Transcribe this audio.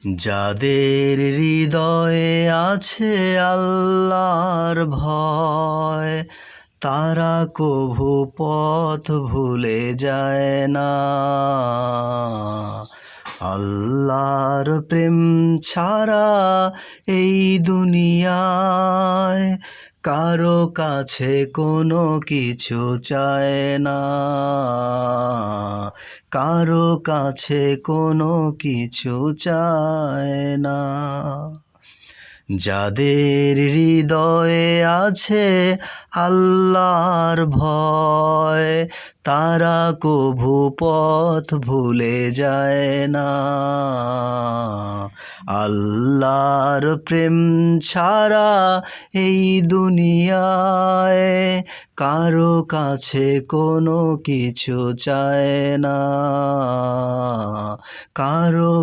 যাদের হৃদয়ে আছে আল্লাহর ভয়, তারা কভু পথ ভুলে যায় না। আল্লাহর প্রেম ছাড়া এই দুনিয়ায় কারো কাছে কোনো কিছু চায় না, কারো কাছে কোনো কিছু চায় না। যাদের হৃদয়ে আছে আল্লাহর ভয়, তারা কভু পথ ভুলে যায় না। আল্লাহর প্রেম ছাড়া এই দুনিয়ায় কারো কাছে কোনো কিছু চায় না, কারো